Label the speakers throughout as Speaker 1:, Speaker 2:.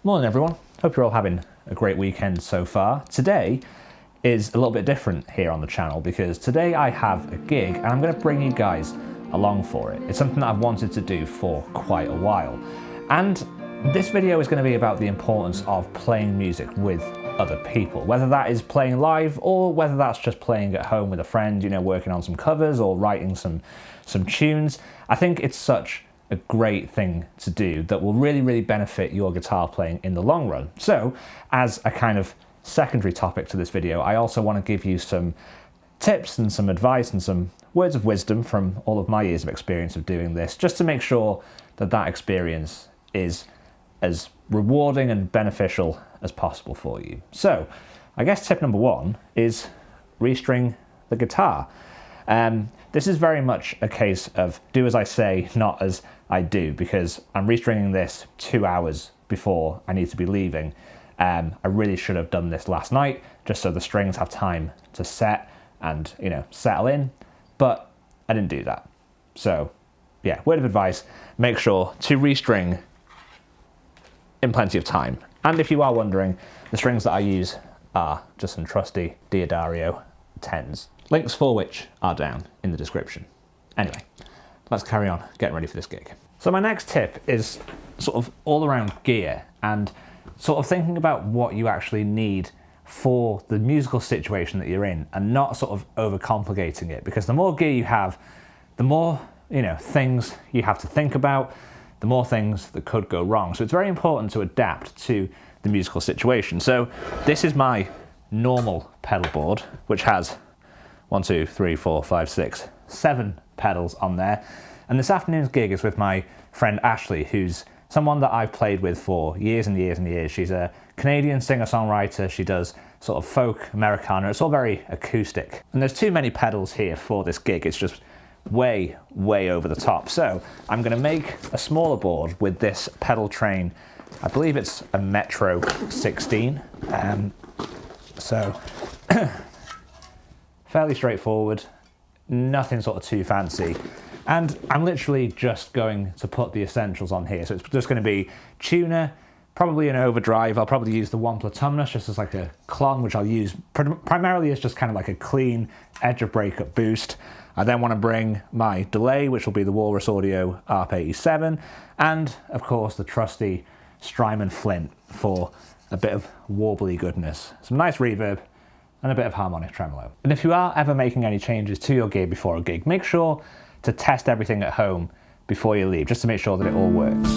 Speaker 1: Morning everyone, hope you're all having a great weekend so far. Today is a little bit different here on the channel because today I have a gig and I'm going to bring you guys along for it. It's something that I've wanted to do for quite a while. And this video is going to be about the importance of playing music with other people, whether that is playing live or whether that's just playing at home with a friend, you know, working on some covers or writing some tunes. I think it's such a great thing to do that will really benefit your guitar playing in the long run. So, as a kind of secondary topic to this video, I also want to give you some tips and some advice and some words of wisdom from all of my years of experience of doing this, just to make sure that that experience is as rewarding and beneficial as possible for you. So, I guess tip number one is restring the guitar. This is very much a case of do as I say, not as I do, because I'm restringing this 2 hours before I need to be leaving. I really should have done this last night, just so the strings have time to set and, you know, settle in, but I didn't do that. So, yeah, word of advice, make sure to restring in plenty of time. And if you are wondering, the strings that I use are just some trusty Diodario 10s. Links for which are down in the description. Anyway, let's carry on getting ready for this gig. So my next tip is sort of all around gear and sort of thinking about what you actually need for the musical situation that you're in and not sort of overcomplicating it, because the more gear you have, the more, you know, things you have to think about, the more things that could go wrong. So it's very important to adapt to the musical situation. So this is my normal pedal board, which has 1, 2, 3, 4, 5, 6, 7 pedals on there. And this afternoon's gig is with my friend Ashley, who's someone that I've played with for years and years and years. She's a Canadian singer-songwriter. She does sort of folk Americana. It's all very acoustic. And there's too many pedals here for this gig. It's just way over the top. So I'm gonna make a smaller board with this pedal train. I believe it's a Metro 16. So fairly straightforward, nothing sort of too fancy. And I'm literally just going to put the essentials on here. So it's just going to be tuner, probably an overdrive. I'll probably use the 1 Platumnus just as like a clong, which I'll use primarily as just kind of like a clean edge of breakup boost. I then want to bring my delay, which will be the Walrus Audio ARP87, and of course the trusty Strymon Flint for a bit of warbly goodness. Some nice reverb and a bit of harmonic tremolo. And if you are ever making any changes to your gear before a gig, make sure to test everything at home before you leave, just to make sure that it all works.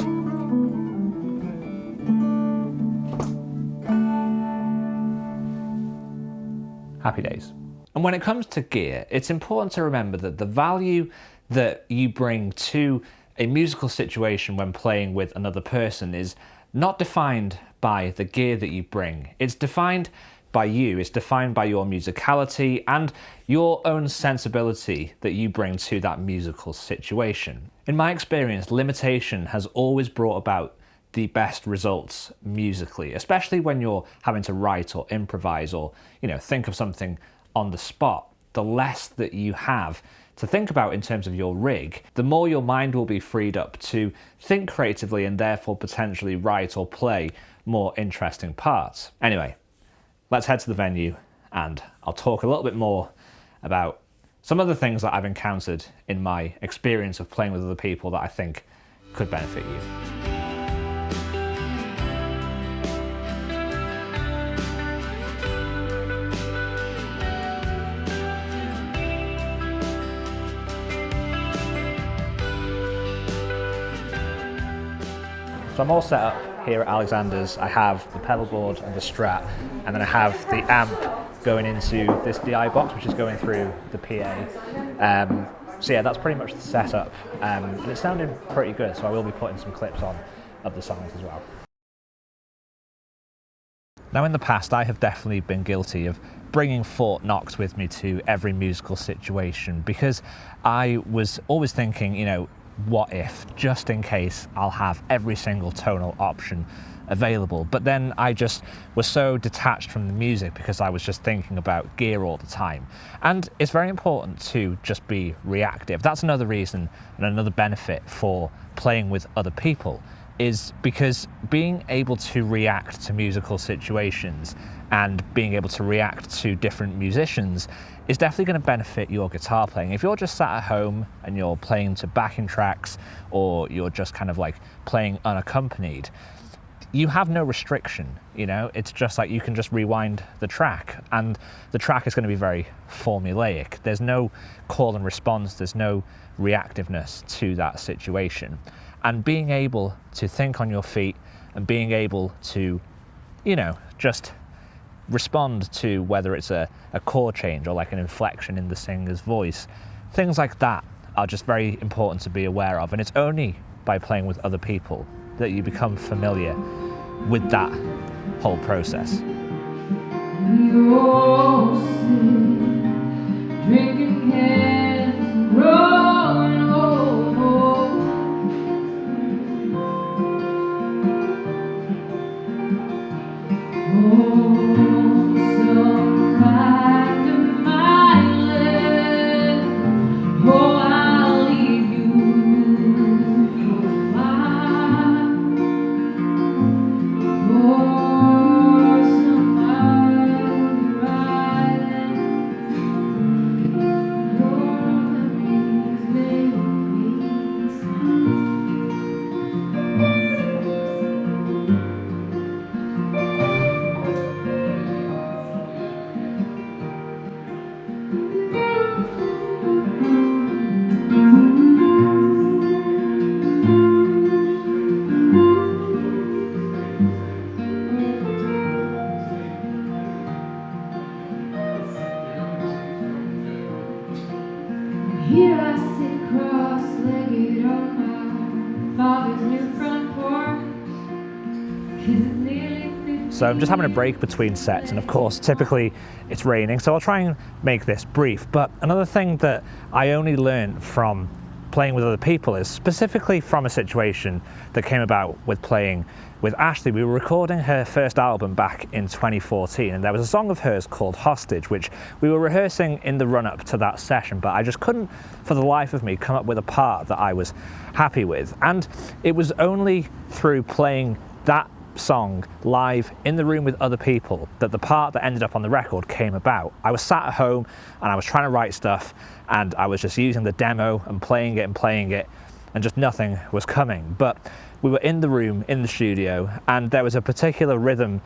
Speaker 1: Happy days. And when it comes to gear, it's important to remember that the value that you bring to a musical situation when playing with another person is not defined by the gear that you bring. It's defined by you, it's defined by your musicality and your own sensibility that you bring to that musical situation. In my experience, limitation has always brought about the best results musically, especially when you're having to write or improvise or, you know, think of something on the spot. The less that you have to think about in terms of your rig, the more your mind will be freed up to think creatively and therefore potentially write or play more interesting parts. Anyway, let's head to the venue and I'll talk a little bit more about some of the things that I've encountered in my experience of playing with other people that I think could benefit you. So I'm all set up here at Alexander's. I have the pedal board and the Strat, and then I have the amp going into this DI box, which is going through the PA. So yeah, that's pretty much the setup. And it's sounding pretty good, so I will be putting some clips on of the songs as well. Now in the past, I have definitely been guilty of bringing Fort Knox with me to every musical situation, because I was always thinking, you know, what if, just in case I'll have every single tonal option available. But then I just was so detached from the music because I was just thinking about gear all the time. And it's very important to just be reactive. That's another reason and another benefit for playing with other people, is because being able to react to musical situations and being able to react to different musicians is definitely going to benefit your guitar playing. If you're just sat at home and you're playing to backing tracks, or you're just kind of like playing unaccompanied, you have no restriction, you know? It's just like you can just rewind the track, and the track is going to be very formulaic. There's no call and response, there's no reactiveness to that situation. And being able to think on your feet and being able to, you know, just respond to whether it's a chord change or like an inflection in the singer's voice, things like that are just very important to be aware of. And it's only by playing with other people that you become familiar with that whole process.
Speaker 2: We all sit drinking cans, growing old. Some kind of mindless. Oh, I'll leave you for a while. For some other island. Your memories make me smile. Here I sit cross-legged on my father's new front porch. 'Cause it's nearly 50.
Speaker 1: So I'm just having a break between sets, and of course typically it's raining, so I'll try and make this brief. But another thing that I only learned from playing with other people is specifically from a situation that came about with playing with Ashley. We were recording her first album back in 2014, and there was a song of hers called Hostage, which we were rehearsing in the run-up to that session, but I just couldn't for the life of me come up with a part that I was happy with. And it was only through playing that song live in the room with other people that the part that ended up on the record came about. I was sat at home and I was trying to write stuff, and I was just using the demo and playing it, and just nothing was coming. But we were in the room, in the studio, and there was a particular rhythm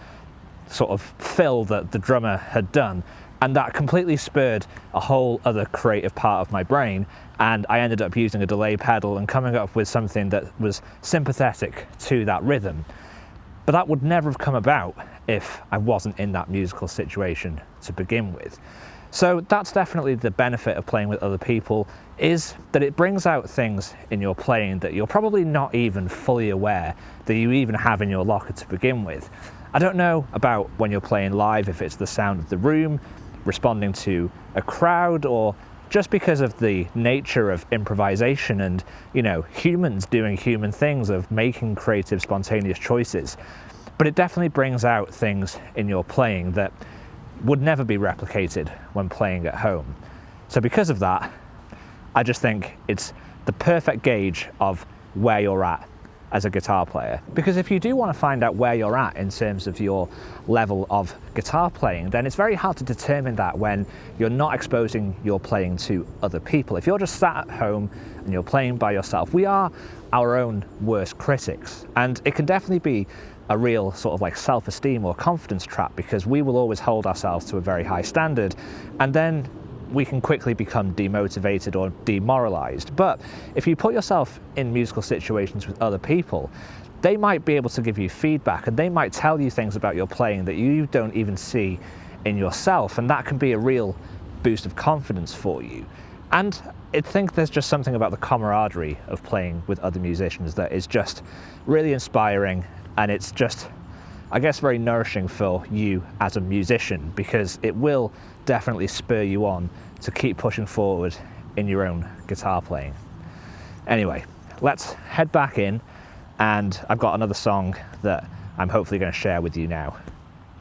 Speaker 1: sort of fill that the drummer had done, and that completely spurred a whole other creative part of my brain, and I ended up using a delay pedal and coming up with something that was sympathetic to that rhythm. But that would never have come about if I wasn't in that musical situation to begin with. So that's definitely the benefit of playing with other people, is that it brings out things in your playing that you're probably not even fully aware that you even have in your locker to begin with. I don't know about when you're playing live, if it's the sound of the room, responding to a crowd, or just because of the nature of improvisation and, you know, humans doing human things, of making creative, spontaneous choices. But it definitely brings out things in your playing that would never be replicated when playing at home. So because of that, I just think it's the perfect gauge of where you're at as a guitar player. Because if you do want to find out where you're at in terms of your level of guitar playing, then it's very hard to determine that when you're not exposing your playing to other people. If you're just sat at home and you're playing by yourself, we are our own worst critics. And it can definitely be a real sort of like self-esteem or confidence trap, because we will always hold ourselves to a very high standard, and then we can quickly become demotivated or demoralized. But if you put yourself in musical situations with other people, they might be able to give you feedback, and they might tell you things about your playing that you don't even see in yourself, and that can be a real boost of confidence for you. And I think there's just something about the camaraderie of playing with other musicians that is just really inspiring, and it's just, I guess, very nourishing for you as a musician, because it will definitely spur you on to keep pushing forward in your own guitar playing. Anyway, let's head back in, and I've got another song that I'm hopefully going to share with you now.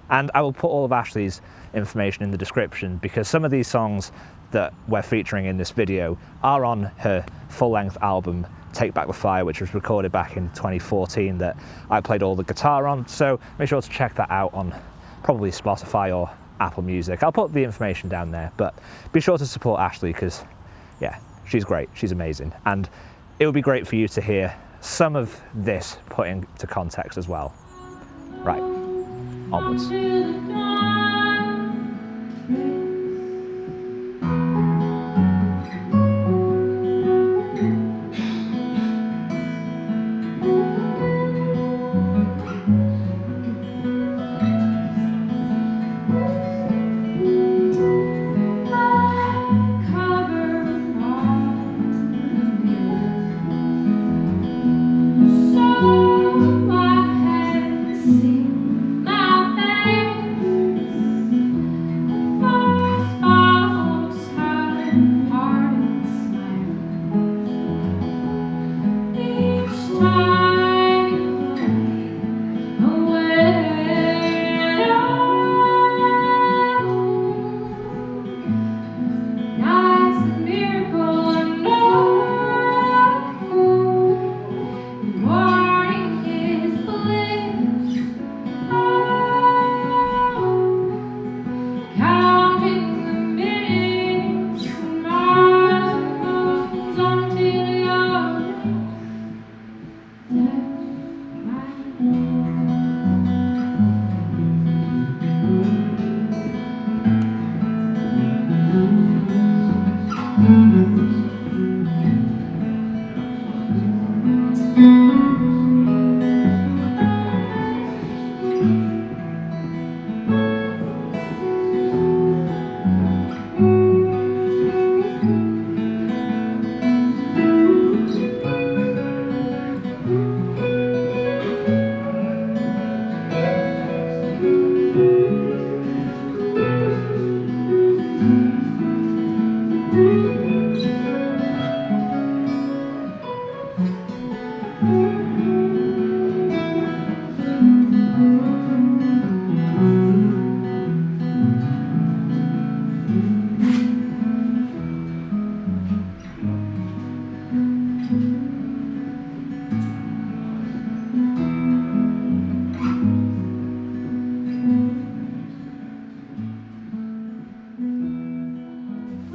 Speaker 1: And I will put all of Ashley's information in the description, because some of these songs that we're featuring in this video are on her full-length album Take Back the Fire, which was recorded back in 2014 that I played all the guitar on. So make sure to check that out on probably Spotify or Apple Music. I'll put the information down there, but be sure to support Ashley because, yeah, she's great, she's amazing. And it would be great for you to hear some of this put into context as well. Right, onwards.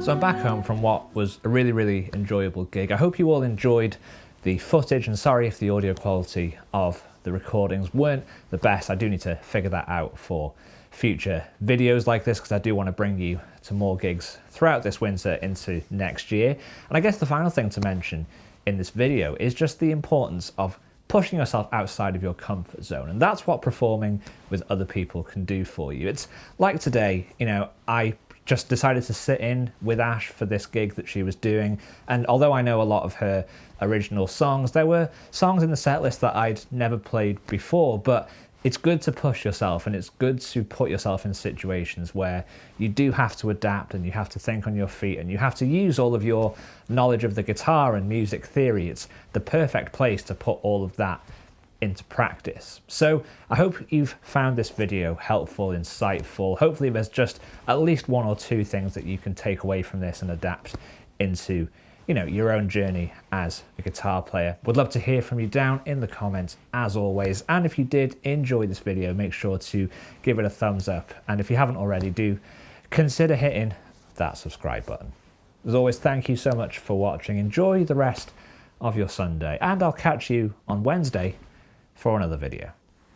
Speaker 1: So I'm back home from what was a really, really enjoyable gig. I hope you all enjoyed the footage, and sorry if the audio quality of the recordings weren't the best. I do need to figure that out for future videos like this because I do want to bring you to more gigs throughout this winter into next year. And I guess the final thing to mention in this video is just the importance of pushing yourself outside of your comfort zone. And that's what performing with other people can do for you. It's like today, you know, I just decided to sit in with Ash for this gig that she was doing. And although I know a lot of her original songs, there were songs in the set list that I'd never played before, but it's good to push yourself and it's good to put yourself in situations where you do have to adapt and you have to think on your feet and you have to use all of your knowledge of the guitar and music theory. It's the perfect place to put all of that into practice. So I hope you've found this video helpful, insightful. Hopefully there's just at least one or two things that you can take away from this and adapt into, you know, your own journey as a guitar player. Would love to hear from you down in the comments as always. And if you did enjoy this video, make sure to give it a thumbs up. And if you haven't already, do consider hitting that subscribe button. As always, thank you so much for watching. Enjoy the rest of your Sunday, and I'll catch you on Wednesday for another video.